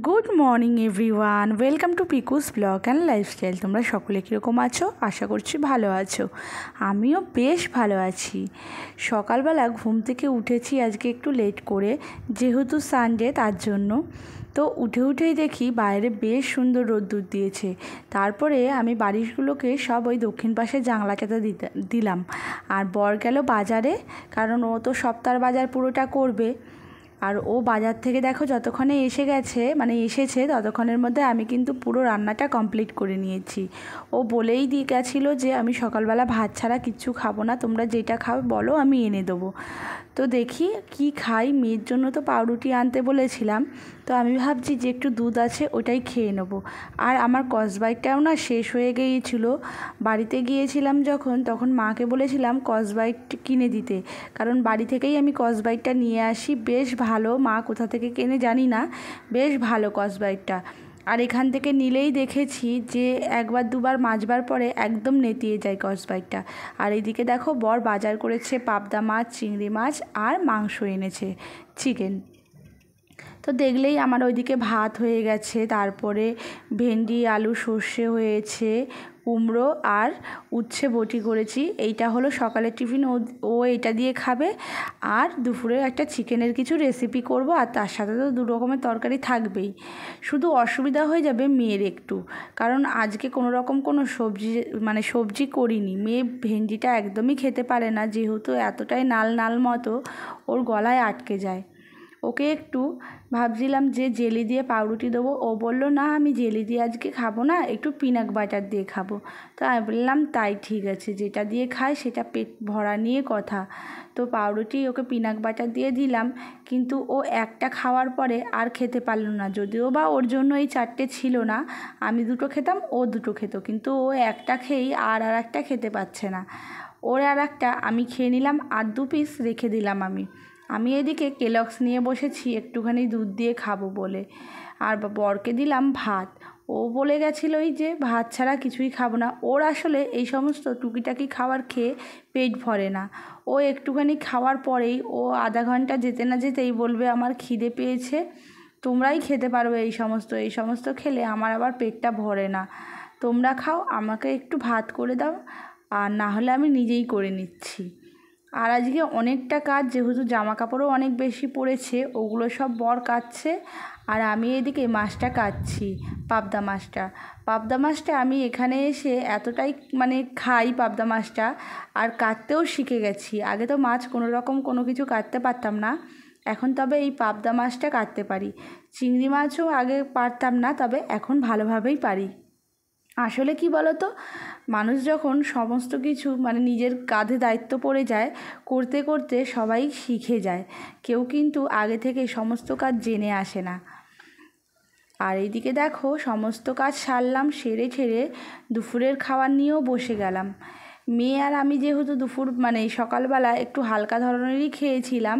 Good morning everyone, welcome to পিকুস blog and lifestyle. তোমরা সকলে কীরকম আছো? আশা করছি ভালো আছো। আমিও বেশ ভালো আছি। সকালবেলা ঘুম থেকে উঠেছি আজকে একটু লেট করে, যেহেতু সানডে তার জন্য। তো উঠেই দেখি বাইরে বেশ সুন্দর রোদ্দুর দিয়েছে। তারপরে আমি বাড়িগুলোকে সব ওই দক্ষিণ পাশে জানলাটাতে দিলাম। আর বর গেল বাজারে, কারণ ও তো সপ্তাহের বাজার পুরোটা করবে। আর ও বাজার থেকে দেখো যতক্ষণে এসেছে ততক্ষণের মধ্যে আমি কিন্তু পুরো রান্নাটা কমপ্লিট করে নিয়েছি। ও বলেই দিয়ে গেছিলো যে আমি সকালবেলা ভাত ছাড়া কিচ্ছু খাবো না, তোমরা যেটা খাও বলো আমি এনে দেবো। তো দেখি কি খাই, মেয়ের জন্য তো পাউরুটি আনতে বলেছিলাম। তো আমি ভাবছি যে একটু দুধ আছে ওটাই খেয়ে নেবো। আর আমার কসবাইটটাও না শেষ হয়ে গিয়েছিলো। বাড়িতে গিয়েছিলাম যখন, তখন মাকে বলেছিলাম কসবাইট কিনে দিতে, কারণ বাড়ি থেকেই আমি কসবাইটটা নিয়ে আসি। বেশ ভালো, মা কোথা থেকে কেনে জানি না, বেশ ভালো কসবাইটটা। আর এখান থেকে নিলেই দেখেছি যে একবার দুবার মাজবার পরে একদম নেতিয়ে যায় কসবাইটটা। আর এইদিকে দেখো বর বাজার করেছে পাবদা মাছ, চিংড়ি মাছ আর মাংস এনেছে, চিকেন। তো দেখলেই আমার ওইদিকে ভাত হয়ে গেছে, তারপরে ভেন্ডি আলু সর্ষে হয়েছে, কুমড়ো আর উচ্ছে বটি করেছি। এইটা হলো সকালের টিফিন, ও এটা দিয়ে খাবে। আর দুপুরে একটা চিকেনের কিছু রেসিপি করব, আর তার সাথে তো দু রকমের তরকারি থাকবেই। শুধু অসুবিধা হয়ে যাবে মেয়ের একটু, কারণ আজকে কোনো রকম কোনো সবজি করিনি। মেয়ে ভেন্ডিটা একদমই খেতে পারে না, যেহেতু এতটাই নাল নাল মতো ওর গলায় আটকে যায়। ওকে একটু ভাবছিলাম যে জেলি দিয়ে পাউরুটি দেবো, ও বলল না আমি জেলি দিয়ে আজকে খাবো না, একটু পিনাট বাটার দিয়ে খাবো। তো আমি বললাম তাই ঠিক আছে, যেটা দিয়ে খাই সেটা পেট ভরা নিয়ে কথা। তো পাউরুটি ওকে পিনাট বাটার দিয়ে দিলাম, কিন্তু ও একটা খাওয়ার পরে আর খেতে পারলো না। যদিও বা ওর জন্য এই চারটে ছিল না, আমি দুটো খেতাম ও দুটো খেত, কিন্তু ও একটা খেয়েই আর একটা খেতে পারছে না। ওর আর একটা আমি খেয়ে নিলাম, আর 2 পিস রেখে দিলাম আমি এদিকে কেলগস নিয়ে বসেছি একটুখানি দুধ দিয়ে খাবো বলে। আর বরকে দিলাম ভাত। ও বলে গেছিলো এই যে ভাত ছাড়া কিছুই খাবো না। ওর আসলে এই সমস্ত টুকিটাকি খাবার খেয়ে পেট ভরে না। ও একটুখানি খাওয়ার পরেই ও আধা ঘন্টা যেতে না যেতেই বলবে আমার খিদে পেয়েছে, তোমরাই খেতে পারবে এই সমস্ত খেলে আমার আবার পেটটা ভরে না, তোমরা খাও, আমাকে একটু ভাত করে দাও, আর না হলে আমি নিজেই করে নিচ্ছি। আর আজকে অনেকটা কাজ, যেহেতু জামা কাপড়ও অনেক বেশি পড়েছে, ওগুলো সব বর কাচ্ছে। আর আমি এদিকে মাছটা কাটছি, পাবদা মাছটা আমি এখানে এসে এতটাই খাই পাবদা মাছটা, আর কাটতেও শিখে গেছি। আগে তো মাছ কোনো রকম কোনো কিছু কাটতে পারতাম না, এখন তবে এই পাবদা মাছটা কাটতে পারি। চিংড়ি মাছও আগে পারতাম না, তবে এখন ভালোভাবেই পারি। আসলে কি বলতো, মানুষ যখন সমস্ত কিছু নিজের কাঁধে দায়িত্ব পড়ে যায়, করতে করতে সবাই শিখে যায়। কেউ কিন্তু আগে থেকে সমস্ত কাজ জেনে আসে না। আর এইদিকে দেখো সমস্ত কাজ সারলাম, সেরে ঠেরে দুপুরের খাবার নিয়েও বসে গেলাম। মেয়ে আর আমি যেহেতু দুপুর সকালবেলা একটু হালকা ধরনেরই খেয়েছিলাম,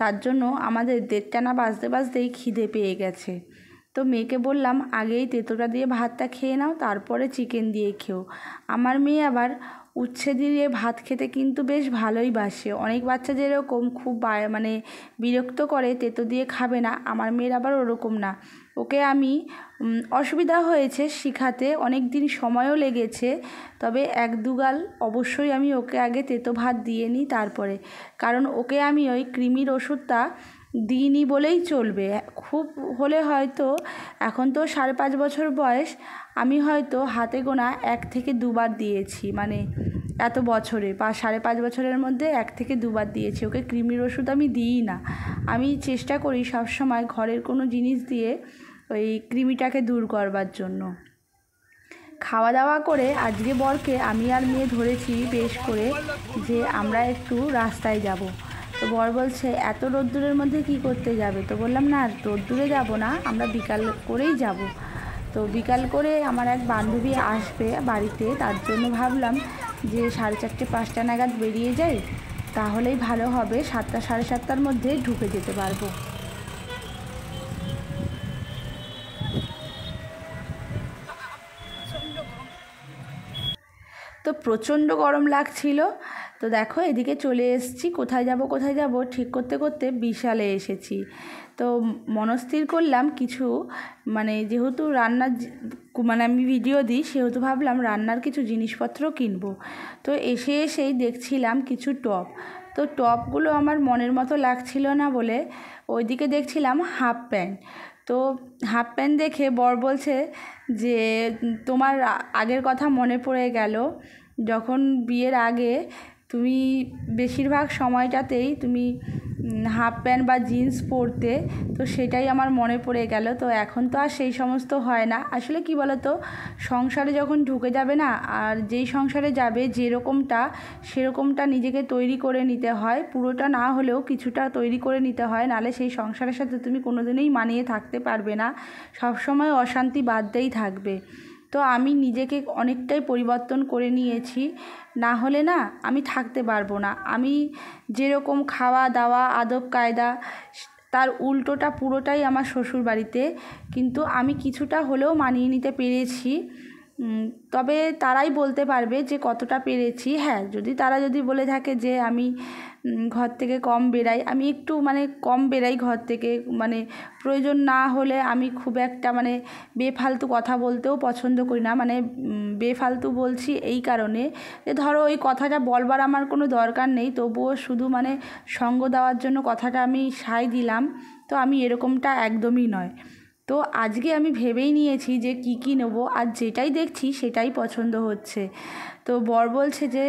তার জন্য আমাদের 1:30 না বাজতেই খিদে পেয়ে গেছে। তো মেয়েকে বললাম আগেই তেঁতোটা দিয়ে ভাতটা খেয়ে নাও, তারপরে চিকেন দিয়ে খেও। আমার মেয়ে আবার উচ্ছে দিয়ে ভাত খেতে কিন্তু বেশ ভালোই বাসে। অনেক বাচ্চা যেরকম খুব বিরক্ত করে তেঁতো দিয়ে খাবে না, আমার মেয়ের আবার ওরকম না। ওকে আমি অসুবিধা হয়েছে শেখাতে, অনেক দিন সময়ও লেগেছে, তবে 1-2 গাল অবশ্যই আমি ওকে আগে তেঁতো ভাত দিয়ে নিই তারপরে, কারণ ওকে আমি ওই কৃমির ওষুধটা দিইনি বলেই চলবে। খুব হলে হয়তো, এখন তো 5.5 বছর বয়স, আমি হয়তো হাতে গোনা 1 থেকে 2 বার দিয়েছি, এত বছরে 5.5 বছরের মধ্যে 1 থেকে 2 বার দিয়েছি। ওকে কৃমির ওষুধ আমি দিই না। আমি চেষ্টা করি সবসময় ঘরের কোনো জিনিস দিয়ে ওই কৃমিটাকে দূর করবার জন্য। খাওয়া দাওয়া করে আজকে বরকে আমি আর মেয়ে ধরেছি বেশ করে যে আমরা একটু রাস্তায় যাব। তো বর বলছে এত রোদ্দুরের মধ্যে কি করতে যাবে? তো বললাম না রোদ্দুরে যাব না, আমরা বিকাল করেই যাব। তো বিকাল করে আমার এক বান্ধবী আসবে বাড়িতে, তার জন্য ভাবলাম যে 4:30-5টা নাগাদ বেরিয়ে যাই, তাহলেই ভালো হবে, 7টা 7:30টার মধ্যে ঢুকে যেতে পারবো। তো প্রচণ্ড গরম লাগছিল। তো দেখো এদিকে চলে এসেছি, কোথায় যাব ঠিক করতে করতে বিশালে এসেছি। তো মনস্থির করলাম কিছু মানে যেহেতু রান্নার মানে আমি ভিডিও দিই সেহেতু ভাবলাম রান্নার কিছু জিনিসপত্র কিনবো। তো এসেই দেখছিলাম কিছু টপ, তো টপগুলো আমার মনের মতো লাগছিল না বলে ওইদিকে দেখছিলাম হাফ প্যান্ট। তো হাফ প্যান্ট দেখে বর বলছে যে তোমার আগের কথা মনে পড়ে গেল, যখন বিয়ের আগে তুমি বেশিরভাগ সময়টাতেই তুমি হাফ প্যান্ট বা জিন্স পরতে, তো সেটাই আমার মনে পড়ে গেল। তো এখন তো আর সেই সমস্ত হয় না। আসলে কি বলো তো, সংসারে যখন ঢুকে যাবে না, আর যেই সংসারে যাবে যেরকমটা সেরকমটা নিজেকে তৈরি করে নিতে হয়, পুরোটা না হলেও কিছুটা তৈরি করে নিতে হয়, নাহলে সেই সংসারের সাথে তুমি কোনোদিনই মানিয়ে থাকতে পারবে না, সবসময় অশান্তি বাদতেই থাকবে। তো আমি নিজেকে অনেকটাই পরিবর্তন করে নিয়েছি, না হলে না আমি থাকতে পারবো না। আমি যেরকম খাওয়া দাওয়া আদব কায়দা তার উল্টোটা পুরোটাই আমার শ্বশুর বাড়িতে, কিন্তু আমি কিছুটা হলেও মানিয়ে নিতে পেরেছি। তবে তারাই বলতে পারবে যে কতটা পেরেছি। হ্যাঁ, তারা যদি বলে থাকে যে আমি ঘর থেকে কম বেরাই, আমি একটু মানে কম বেরাই ঘর থেকে, মানে প্রয়োজন না হলে আমি খুব একটা মানে বেফালতু কথা বলতেও পছন্দ করি না। মানে বেফালতু বলছি এই কারণে যে ধরো ওই কথাটা বলবার আমার কোনো দরকার নেই, তবুও শুধু মানে সঙ্গ দেওয়ার জন্য কথাটা আমি সায় দিলাম। তো আমি এরকমটা একদমই নয়। তো আজকে আমি ভেবেই নিয়েছি যে কী নেবো, আর যেটাই দেখছি সেটাই পছন্দ হচ্ছে। তো বর বলছে যে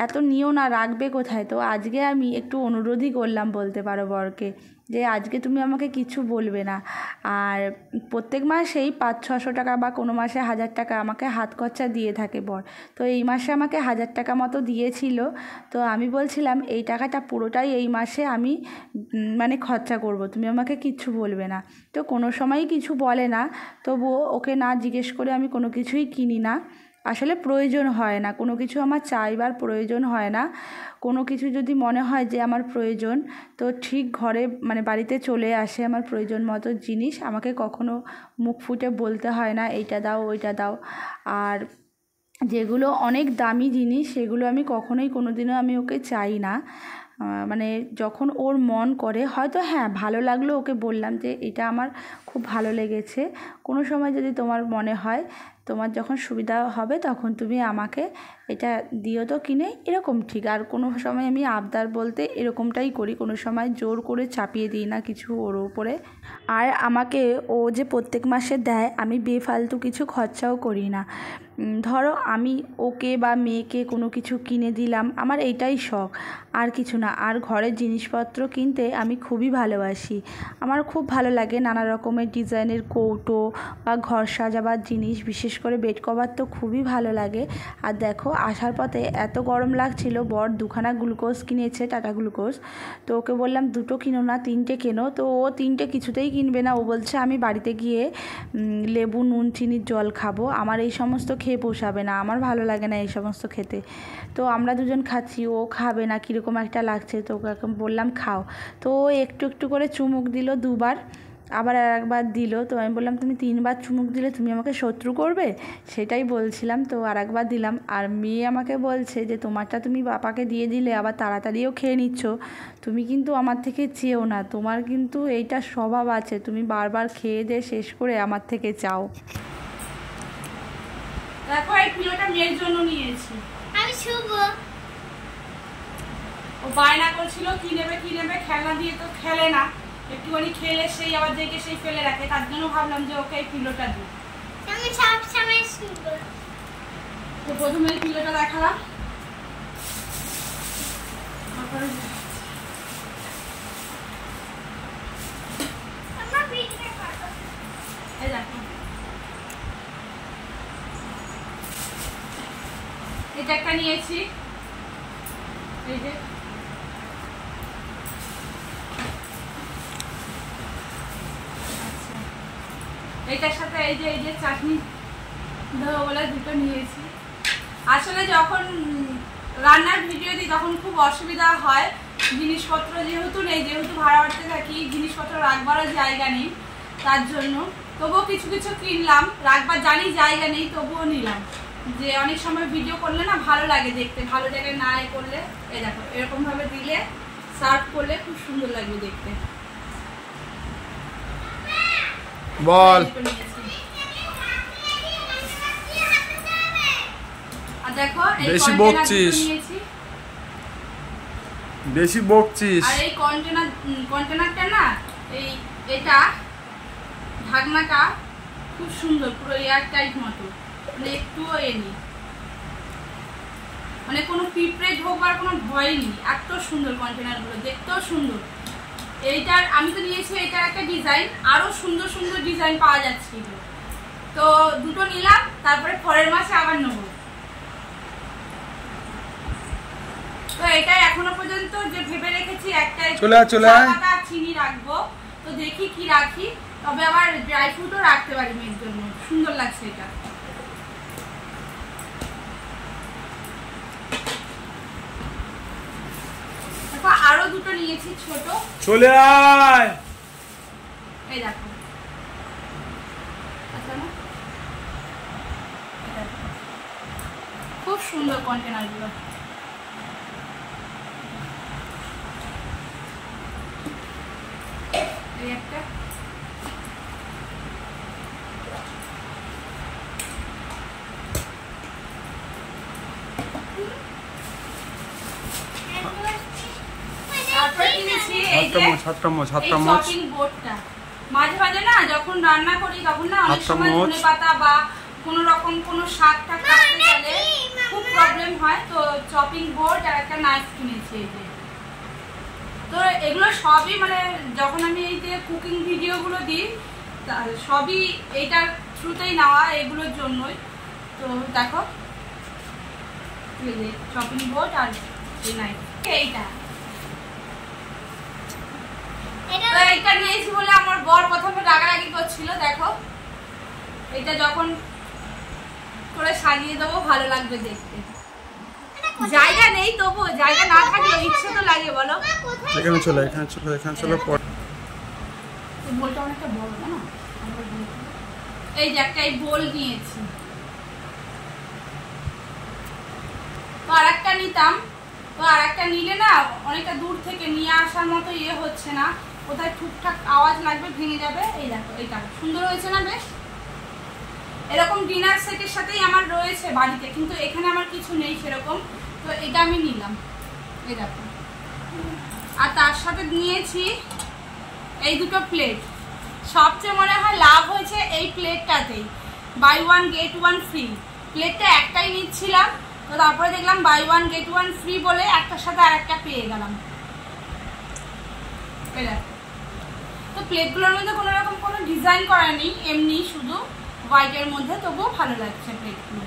এত নিও না, রাখবে কোথায়। তো আজকে আমি একটু অনুরোধই করলাম বলতে পারো বরকে, যে আজকে তুমি আমাকে কিছু বলবে না। আর প্রত্যেক মাসেই 500-600 টাকা বা কোনো মাসে 1000 টাকা আমাকে হাত খরচা দিয়ে থাকে বর। তো এই মাসে আমাকে 1000 টাকা মতো দিয়েছিল। তো আমি বলছিলাম এই টাকাটা পুরোটাই এই মাসে আমি মানে খরচা করব, তুমি আমাকে কিচ্ছু বলবে না। তো কোনো সময়ই কিছু বলে না, তবুও ওকে না জিজ্ঞেস করে আমি কোনো কিছুই কিনি না। আসলে প্রয়োজন হয় না, কোনো কিছু আমার চাইবার প্রয়োজন হয় না। কোনো কিছু যদি মনে হয় যে আমার প্রয়োজন, তো ঠিক ঘরে মানে বাড়িতে চলে আসে আমার প্রয়োজন মতো জিনিস, আমাকে কখনো মুখ ফুটে বলতে হয় না এইটা দাও ওইটা দাও। আর যেগুলো অনেক দামি জিনিস সেগুলো আমি কখনোই কোনোদিনও আমি ওকে চাই না। মানে যখন ওর মন করে, হয়তো হ্যাঁ ভালো লাগলো ওকে বললাম যে এটা আমার খুব ভালো লেগেছে, কোনো সময় যদি তোমার মনে হয় তোমার যখন সুবিধা হবে তখন তুমি আমাকে এটা দিও তো কিনে, এরকম ঠিক। আর কোনো সময় আমি আবদার বলতে এরকমটাই করি, কোনো সময় জোর করে চাপিয়ে দিই না কিছু ওর উপরে। আর আমাকে ও যে প্রত্যেক মাসে দেয়, আমি বেফালতু কিছু খরচাও করি না। ধরো আমি ওকে বা মেয়েকে কোনো কিছু কিনে দিলাম, আমার এইটাই শখ, আর কিছু না। আর ঘরের জিনিসপত্র কিনতে আমি খুবই ভালোবাসি, আমার খুব ভালো লাগে নানা রকমের ডিজাইনের কৌটো বা ঘর সাজাবার জিনিস, বিশেষ করে বেড কভার তো খুবই ভালো লাগে। আর দেখো আসার পথে এত গরম লাগছিল, বর 2খানা গ্লুকোজ কিনেছে, টাটা গ্লুকোজ। তো ওকে বললাম 2টো কিনো না 3টে কেনো, তো ও 3টে কিছুতেই কিনবে না। ও বলছে আমি বাড়িতে গিয়ে লেবু নুন চিনির জল খাবো, আমার এই সমস্ত খেয়ে পোষাবে না, আমার ভালো লাগে না এই সমস্ত খেতে। তো আমরা দুজন খাচ্ছি, ও খাবে না, কীরকম একটা লাগছে। তো ওকে বললাম খাও। তো ও একটু একটু করে চুমুক দিল 2বার, আবার আর একবার দিল। তো আমি বললাম তুমি 3বার চুমুক দিলে তুমি আমাকে শত্রু করবে, সেটাই বলছিলাম। তো আর একবার দিলাম। আর মেয়ে আমাকে বলছে যে তোমারটা তুমি বাবাকে দিয়ে দিলে আবার তাড়াতাড়িও খেয়ে নিচ্ছ, তুমি কিন্তু আমার থেকে চেও না, তোমার কিন্তু এইটা স্বভাব আছে, তুমি বারবার খেয়ে দিয়ে শেষ করে আমার থেকে চাও। দেখো এই পিলোটা মেয়ের জন্য নিয়েছি আমি শুভ। ও বায়না করছিল কি নেবে খেলনা দিয়ে তো খেলে না, একটুখানি খেলে সেই আবার দেখে সেই ফেলে রাখে, তার জন্য ভাবলাম যে ওকে এই পিলোটা দিই। আমি সব সময় শুভ। তো প্রথমে এই পিলোটা দেখালাম, তারপরে আমার ভিডিওটা করো। এই দেখো এটা একটা নিয়েছি, এই যে এইটার সাথে এই যে চাটনি দেবো বলে 2টো নিয়েছি। আসলে যখন রান্নার ভিডিও দিই তখন খুব অসুবিধা হয়, জিনিসপত্র যেহেতু নেই, যেহেতু ভাড়া বাড়িতে থাকি, জিনিসপত্র রাখবারও জায়গা নেই, তার জন্য তবুও কিছু কিছু কিনলাম, রাখবার জানি জায়গা নেই তবুও নিলাম। যে অনেক সময় ভিডিও করলে না ভালো লাগে দেখতে, ভালো জায়গায় না এ করলে, এই দেখো এরকমভাবে দিলে সার্ভ করলে খুব সুন্দর লাগবে দেখতে। বল। আর দেখো বেশি বকছিস, বেশি বকছিস। আর এই কন্টেনারটা না, এটা ঢাকনাটা খুব সুন্দর, পুরো এয়ার টাইট মতো, মানে একটুও নেই, মানে কোনো পিঁপড়ে ঢোকবার কোনো ভয় নেই। এত সুন্দর কন্টেনারগুলো, দেখতেও সুন্দর। এইটার আমি তো নিয়েছি, এটার একটা ডিজাইন, আরো সুন্দর সুন্দর ডিজাইন পাওয়া যাচ্ছে, তো দুটো নিলাম, তারপরে পরের মাসে আবার নেবো। তো এটা এখনো পর্যন্ত যে ভেবে রেখেছি একটাই চিনি রাখবো, তো দেখি কি রাখি, তবে আবার ড্রাই ফ্রুটও রাখতে পারি মেয়ের জন্য, সুন্দর লাগছে এটা। আরো দুটো নিয়েছি ছোট, চলে আয়। এই দেখো, খুব সুন্দর কন্টেনার গুলো। একটা মাঝে মাঝে না যখন রান্না করি তখন না অনেক সময় ধনেপাতা বা কোনো রকম কোনো শাক টাক কাটতে গেলে খুব প্রবলেম হয়, তো চপিং বোর্ড আর একটা নাইফ কিনেছি। এই যে, তো এগুলো সবই মানে যখন আমি এই যে কুকিং ভিডিওগুলো দিই সবই এইটার থ্রুতেই নেওয়া, এগুলোর জন্যই। তো দেখো চপিং বোর্ড আর এই নাইফ, এইটা তো এইটা নিয়েছি বলে আমার বর প্রথমে রাগারাগি করছিল। দেখো এটা যখন করে সাজিয়ে দেবো ভালো লাগবে দেখতে, জায়গা নেই তবু, জায়গা না থাকলে ইচ্ছে তো লাগে, বলো। এখানে চলো, এখানে চলো, এখানে চলো। বোলটা অনেকটা বড় না, এই যে একটা এই বোল নিয়েছি, তো আর একটা নিতাম, তো আর একটা নিলে না অনেকটা দূর থেকে নিয়ে আসার মতো ইয়ে হচ্ছে না, কোথায় টুকটাক আওয়াজ লাগবে, ভেঙে যাবে। এই দেখো এটা সুন্দর হয়েছে না বেশ, এরকম ডিনার সেটের সাথেই আমার রয়েছে বাড়িতে, কিন্তু এখানে আমার কিছু নেই সেরকম, তো এটা আমি নিলাম। এই দেখো, আর তার সাথে নিয়েছি এই দুটো প্লেট। সবচেয়ে মনে হয় লাভ হয়েছে এই প্লেটটাতেই, buy one get one free. প্লেটটা একটাই নিচ্ছিলাম, তো তারপরে দেখলাম buy one get one free বলে একটার সাথে আর একটা পেয়ে গেলাম। তো প্লেটগুলোর মধ্যে কোনো রকম কোনো ডিজাইন করা নেই, এমনি শুধু হোয়াইটের মধ্যে, তবুও ভালো লাগছে প্লেটগুলো।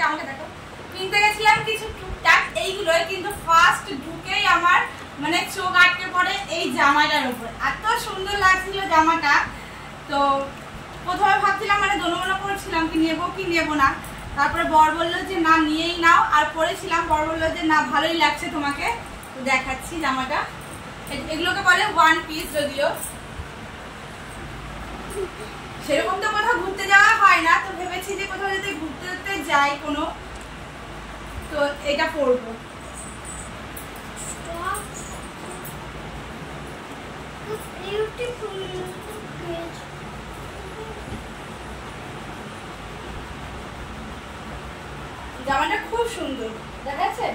আমাকে দেখো, কিনতে গেছিলাম কিছু টুকটাক এইগুলো, কিন্তু ফার্স্ট ঢুকেই আমার মানে চোখ আটকে পড়ে এই জামাটার উপর, এত সুন্দর লাগছিল জামাটা। তো প্রথমে ভাবছিলাম মানে দোনো করছিলাম কি নেবো কি নেবো না, তারপরে বর বললো যে না নিয়েই নাও, আর পরেছিলাম, বর বললো যে না ভালোই লাগছে তোমাকে, তো দেখাচ্ছি জামাটা। এগুলোকে বলে ওয়ান পিস, যদিও সেরকম তো কোথাও ঘুরতে যাওয়া হয় না, তো ভেবেছি যে কোথাও যদি ঘুরতে যাই কোনো, তো এটা পরবো। জামাটা খুব সুন্দর দেখাচ্ছে।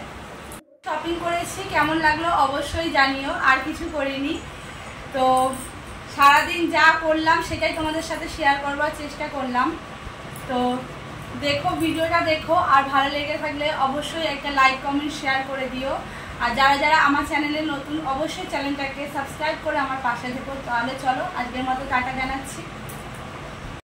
শপিং করেছি, কেমন লাগলো অবশ্যই জানিও, আর কিছু করিনি। তো সারাদিন যা করলাম সেটাই তোমাদের সাথে শেয়ার করবার চেষ্টা করলাম। তো দেখো, ভিডিওটা দেখো, আর ভালো লেগে থাকলে অবশ্যই একটা লাইক কমেন্ট শেয়ার করে দিও। আর যারা যারা আমার চ্যানেলে নতুন অবশ্যই চ্যানেলটাকে সাবস্ক্রাইব করে আমার পাশে থেকো। তাহলে চলো আজকের মতো টাটা জানাচ্ছি।